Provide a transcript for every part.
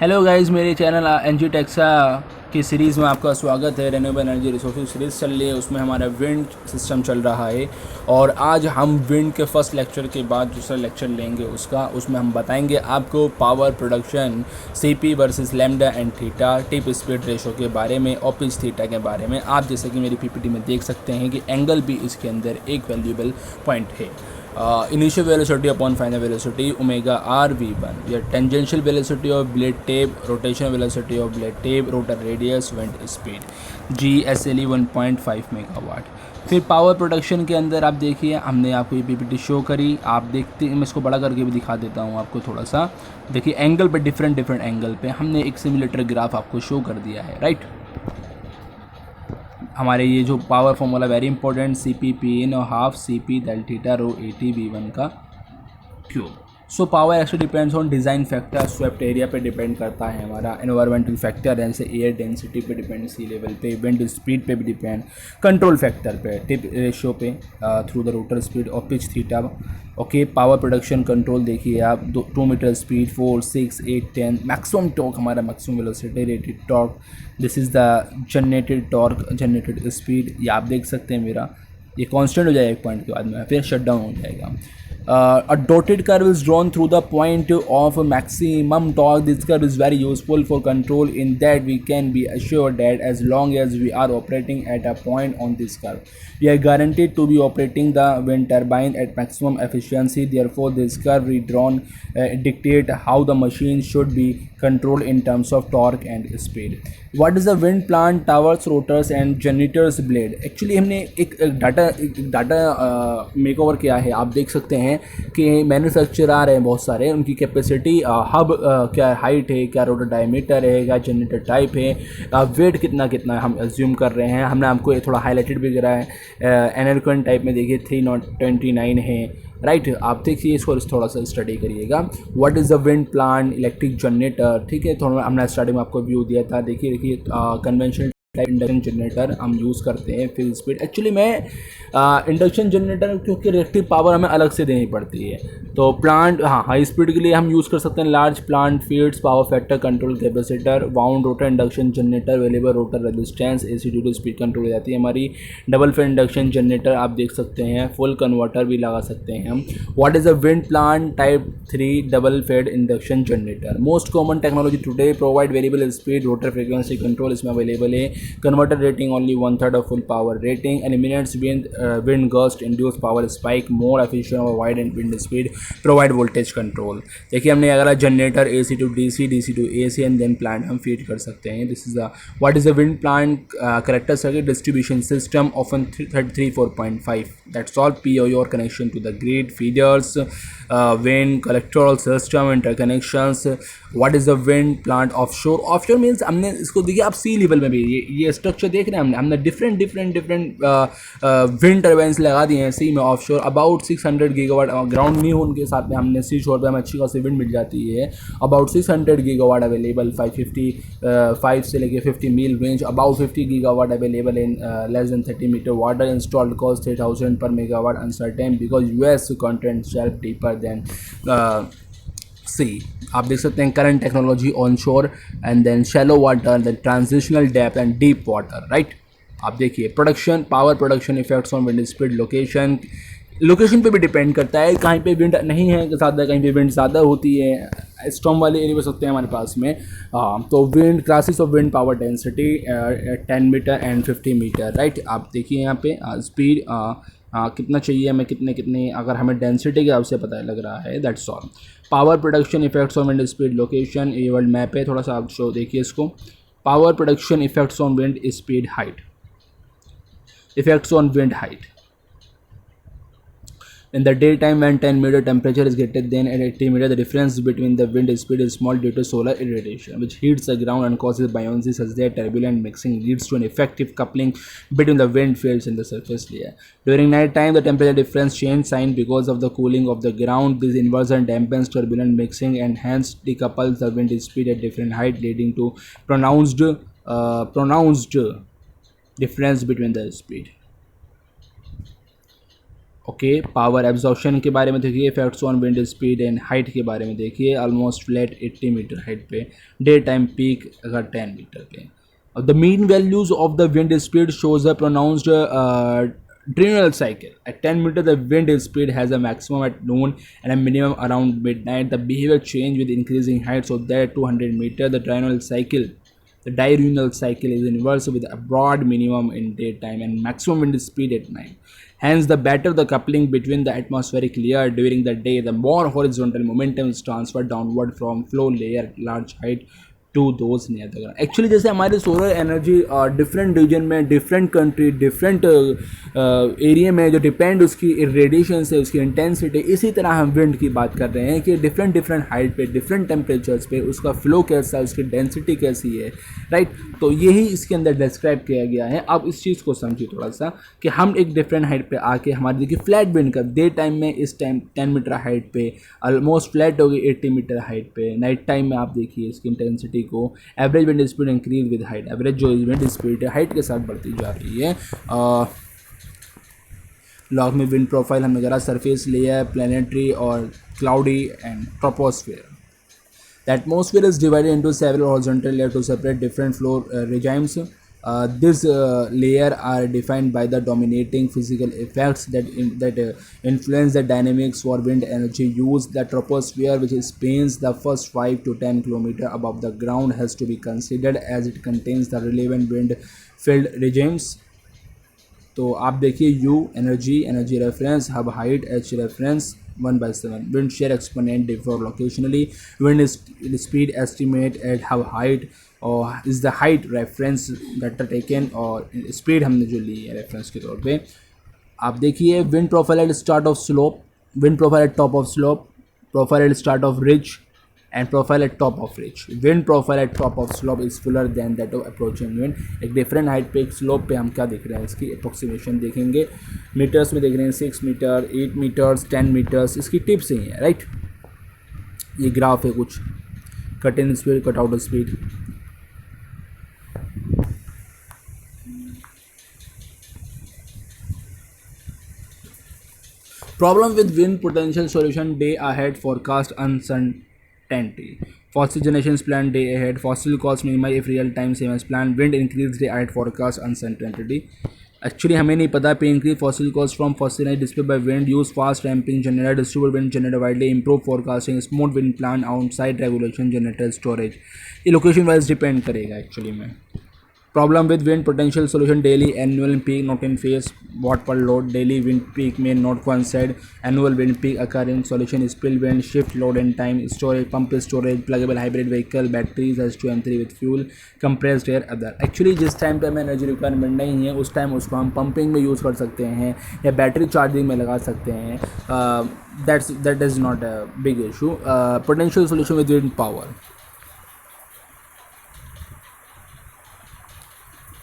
Hello guys, मेरे channel NG taxa की series में आपका स्वागत है। रिन्यूएबल एनर्जी रिसोर्सेज सीरीज़ चल रही है, उसमें हमारा विंड सिस्टम चल रहा है। और आज हम विंड के फर्स्ट लेक्चर के बाद दूसरा लेक्चर लेंगे उसमें हम बताएंगे आपको power production, CP versus lambda and theta, tip speed ratio के बारे में और पिच थीटा के बारे में। आप जैसे कि मेरी पीपीटी में देख सकते हैं कि एंगल भी इसके अंदर एक वैल्यूएबल पॉइंट है। Initial velocity upon final velocity omega R V one, या tangential velocity of blade tip, rotation velocity of blade tip, rotor radius, wind speed, G S L E 1.5 megawatt. फिर power production के अंदर आप देखिए, हमने आपको ये पीपीटी शो करी, आप देखते, मैं इसको बड़ा करके भी दिखा देता हूँ आपको थोड़ा सा। देखिए एंगल पे डिफरेंट एंगल पे हमने एक सिमुलेटर ग्राफ आपको शो कर दिया है, राइट। हमारे ये जो power formula very important, C P P in और half C P del theta rho A T V one का cube. So power actually depends on design factor, swept area पे डिपेंड करता है, हमारा एनवायरमेंटल फैक्टर जैसे air density पे depend, sea level पे, wind speed पे भी डिपेंड, कंट्रोल फैक्टर पे, टिप रेशियो पे, थ्रू द रोटर स्पीड और pitch theta. Okay, power production control देखिए आप, 2 मीटर स्पीड, 4, 6, 8, 10, मैक्सिमम टॉर्क, हमारा maximum velocity, rated torque, this is the generated torque, generated speed. ये आप देख सकते हैं, मेरा ये कांस्टेंट हो जाएगा एक पॉइंट के बाद में, फिर शट डाउन हो जाएगा। A dotted curve is drawn through the point of maximum torque. This curve is very useful for control in that we can be assured that as long as we are operating at a point on this curve, we are guaranteed to be operating the wind turbine at maximum efficiency. Therefore, this curve redrawn dictate how the machine should be controlled in terms of torque and speed. What is the wind plant, towers, rotors and generators blade? Actually हमने एक data makeover किया है। आप देख सकते हैं कि manufacturer हैं बहुत सारे, उनकी कैपेसिटी, हब क्या हाइट है, क्या रोटर डायमीटर है, क्या जनरेटर टाइप है, वेट कितना कितना हम एज्यूम कर रहे हैं। हमने आपको ये थोड़ा हाईलाइटेड भी करा है। एनर्कन टाइप में देखिए 329 है, राइट। आप देखिए इसको थोड़ा सा स्टडी करिएगा। What is the wind plant, electric generator, ठीक है। थोड़ा हमने स्टार्टिंग में आपको व्यू दिया था। देखिए कन्वेंशनल टाइप इंडक्शन जनरेटर हम यूज़ करते हैं, फिर स्पीड। एक्चुअली मैं इंडक्शन जनरेटर क्योंकि रिएक्टिव पावर हमें अलग से देनी पड़ती है, तो प्लांट, हाँ, हाई स्पीड के लिए हम यूज़ कर सकते हैं large plant feeds, power factor, control capacitor, wound rotor induction generator, variable rotor resistance, AC duty speed control हो जाती है हमारी। डबल फेड इंडक्शन जनरेटर आप देख सकते हैं, फुल कन्वर्टर भी लगा सकते हैं हम। What is a wind plant, type 3 double fed induction generator. Most common technology today provide variable speed, rotor frequency control इसमें अवेलेबल है। Converter rating only 1/3 of full power rating. Eliminates wind gust, induce power spike, more efficient or wide wind speed, provide voltage control. देखिए हमने अगला generator AC to DC, DC to AC and then plant हम feed कर सकते हैं। This is the what is the wind plant character circuit distribution system, often 34.5. That's all. POR connection to the grid, feeders, wind collectoral system, interconnections. What is the wind plant offshore? Offshore means हमने इसको देखिए आप सी level में भी ये structure देख रहे हैं, हमने डिफरेंट विंड टर्बाइंस लगा दिए हैं सी में ऑफशोर। अबाउट 600 गीगावाट, ग्राउंड नहीं हो उनके साथ में हमने सी शोर पे हमें अच्छी खासी विंड मिल जाती है। अबाउट 600 गीगावाट अवेलेबल, 5 से लेके 50 मील range. About 50 gigawatt available in less than 30 metre water. Installed cost 3000 per megawatt, uncertain because US content shelf deeper than sea. आप देख सकते हैं current technology on shore and then shallow water, then transitional depth and deep water, right. आप देखिए production, power production effects on wind speed, location पे भी depend करता है, कहीं पे विंड नहीं है ज़्यादा, कहीं पे विंड ज़्यादा होती है। स्टॉर्म वाले एरिया हो सकते हैं हमारे पास में। तो wind classes of wind power density 10 metre and 50 metre, right. आप देखिए यहाँ पे स्पीड कितना चाहिए हमें, कितने अगर हमें डेंसिटी के हिसाब से पता लग रहा है, that's all. Power production effects on wind speed, location, ये वर्ल्ड मैप है, थोड़ा सा आप शो देखिए इसको। Power production effects on wind speed height, effects on wind height. In the daytime, when 10 meter temperature is greater than 80 meter, the difference between the wind speed is small due to solar irradiation, which heats the ground and causes buoyancy such that turbulent mixing leads to an effective coupling between the wind fields and the surface layer. During night time, the temperature difference change sign because of the cooling of the ground. This inversion dampens turbulent mixing and hence decouples the wind speed at different height, leading to pronounced difference between the speed. Okay, power absorption के बारे में देखिए, effects on wind speed and height के बारे में देखिए, almost flat 80 metre height पे, day time peak अगर 10 मीटर पे। The mean values of the wind speed shows a pronounced diurnal cycle. At 10 meter, the wind speed has a maximum at noon and a minimum around midnight. The behavior change with increasing height. So there, 200 meter, the diurnal cycle is inverse with a broad minimum in daytime and maximum wind speed at night. Hence, the better the coupling between the atmospheric layer during the day, the more horizontal momentum is transferred downward from flow layer large height to those near the ground. Actually जैसे हमारी solar energy different region में, different country, different area में जो depend उसकी radiation से, उसकी intensity, इसी तरह हम विंड की बात कर रहे हैं कि डिफरेंट डिफरेंट हाइट पे, डिफरेंट टेम्परेचर्स पे उसका फ्लो कैसा है, उसकी डेंसिटी कैसी है, राइट। तो यही इसके अंदर डिस्क्राइब किया गया है। अब इस चीज़ को समझिए थोड़ा सा कि हम एक डिफरेंट हाइट पे आके हमारी देखिए फ्लैट विंड का डे टाइम में इस टाइम 10 मीटर हाइट पे ऑलमोस्ट फ्लैट होगी 80 मीटर हाइट पे। नाइट टाइम में आप देखिए इसकी इंटेंसिटी को, average wind speed increase with height, average जो विंड स्पीड है हाइट के साथ बढ़ती जा रही है। लॉग में विंड प्रोफाइल हमने करा, सरफेस लेयर, प्लैनेटरी और cloudy and troposphere. The atmosphere is divided into several horizontal layers to separate different flow regimes. These layers are defined by the dominating physical effects that influence the dynamics for wind energy use. The troposphere, which spans the first 5 to 10 kilometers above the ground, has to be considered as it contains the relevant wind field regimes. तो आप देखिए U energy reference, hub height, H reference 1/7. Wind shear exponent differ locationally. Wind speed estimate at hub height और is the height reference that are taken और speed हमने जो ली है reference के तौर पे। आप देखिए wind profile at start of slope, wind profile at top of slope, profile at start of ridge and profile at top of ridge. Wind profile at top of slope is fuller than that of approaching wind. एक different height पे, एक slope पे हम क्या देख रहे हैं, इसकी अप्रोक्सीमेशन देखेंगे। मीटर्स में देख रहे हैं 6 मीटर, 8 मीटर्स, 10 मीटर्स, इसकी टिप्स ही है, राइट। ये ग्राफ है कुछ, cut in speed, cut out speed. Problem with wind potential solution: day ahead forecast uncertainty. Fossil generations plan day ahead. Fossil cost minimize if real time same as planned. Wind increase day ahead forecast uncertainty. Actually हमें नहीं पता पे increase fossil cost from fossil display by wind, use fast ramping generator, distribute wind generator widely, improve forecasting, smooth wind plan, outside regulation, generator storage. ये location wise depend करेगा actually में। Problem with wind potential solution: daily annual peak not in phase, watt per load. Daily wind peak may not coincide. Annual wind peak occur in solution: spill wind, shift load and time, storage, pump storage, pluggable hybrid vehicle, batteries, S2 M3 with fuel, compressed air, other. Actually जिस time पे हमें energy requirement नहीं है उस time उसको हम pumping में use कर सकते हैं या बैटरी चार्जिंग में लगा सकते हैं। that is not a big issue. Potential solution with wind power.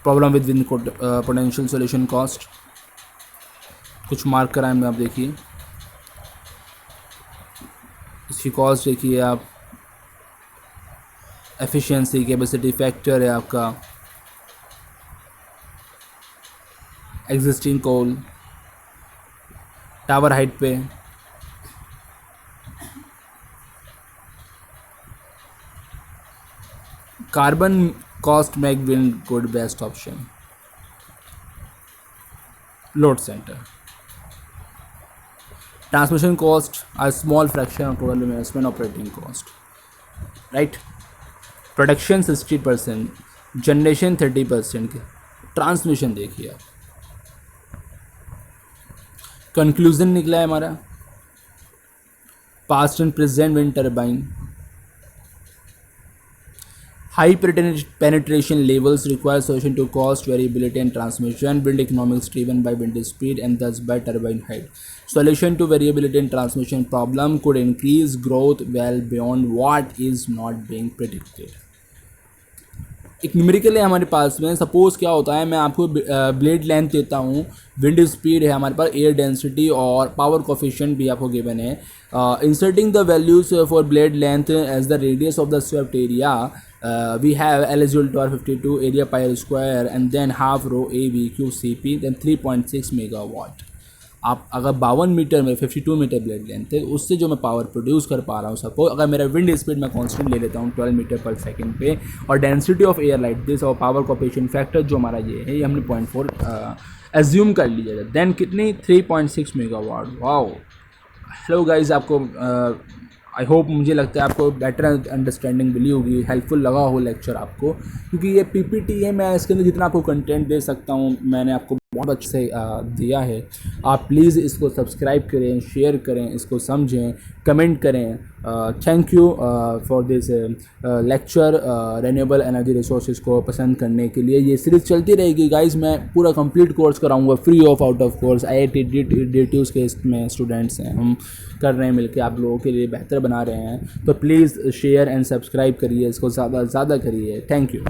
Problem with wind potential solution cost, कुछ मार्क कराएं में आप देखिए इसकी कॉस्ट देखिए आप। एफिशिएंसी, कैपेसिटी फैक्टर है आपका, एग्जिस्टिंग कोल, टावर हाइट पे, carbon cost make wind good best option. Load center, transmission cost a small fraction of total investment operating cost, right. Production 60%, generation 30%, transmission देखिए आप। कंक्लूजन निकला है हमारा, past and present wind turbine, high penetration levels require solution to cost variability and transmission. Wind economics driven by wind speed and thus by turbine height. Solution to variability and transmission problem could increase growth well beyond what is not being predicted. एक numerical है हमारे पास में। Suppose क्या होता है, मैं आपको ब्लेड लेंथ देता हूँ, विंड स्पीड है हमारे पास, एयर डेंसिटी और पावर कोफिशिएंट भी आपको गिवन है। Inserting the values for blade length as the radius of the swept area, we have L is equal to R52 area pi r square and then half rho A V Q C P then 3.6 megawatt. आप अगर 52 metre में 52 metre blade length है, उससे जो मैं power produce कर पा रहा हूँ, सपोज अगर मेरा विंड स्पीड मैं कांस्टेंट ले लेता हूँ 12 मीटर पर सेकंड पे, और density of air like this और पावर कोएफिशिएंट फैक्टर जो हमारा ये है, ये हमने 0.4 एज्यूम कर लिया, देन कितनी 3.6 मेगावाट। वाओ। हेलो गाइस, आपको आई होप, मुझे लगता है आपको बेटर अंडरस्टैंडिंग मिली होगी, हेल्पफुल लगा हो लेक्चर आपको, क्योंकि ये पीपीटी है, मैं इसके अंदर जितना आपको कंटेंट दे सकता हूँ मैंने आपको बहुत अच्छे से दिया है। आप प्लीज़ इसको सब्सक्राइब करें, शेयर करें, इसको समझें, कमेंट करें। Thank you for this lecture. Renewable energy resources को पसंद करने के लिए ये सीरीज़ चलती रहेगी गाइस। मैं पूरा कंप्लीट कोर्स कराऊंगा free of out of course. IIT DTUs के इसमें स्टूडेंट्स हैं, हम कर रहे हैं मिलकर, आप लोगों के लिए बेहतर बना रहे हैं। तो प्लीज़ शेयर एंड सब्सक्राइब करिए, इसको ज़्यादा से ज़्यादा करिए। Thank you.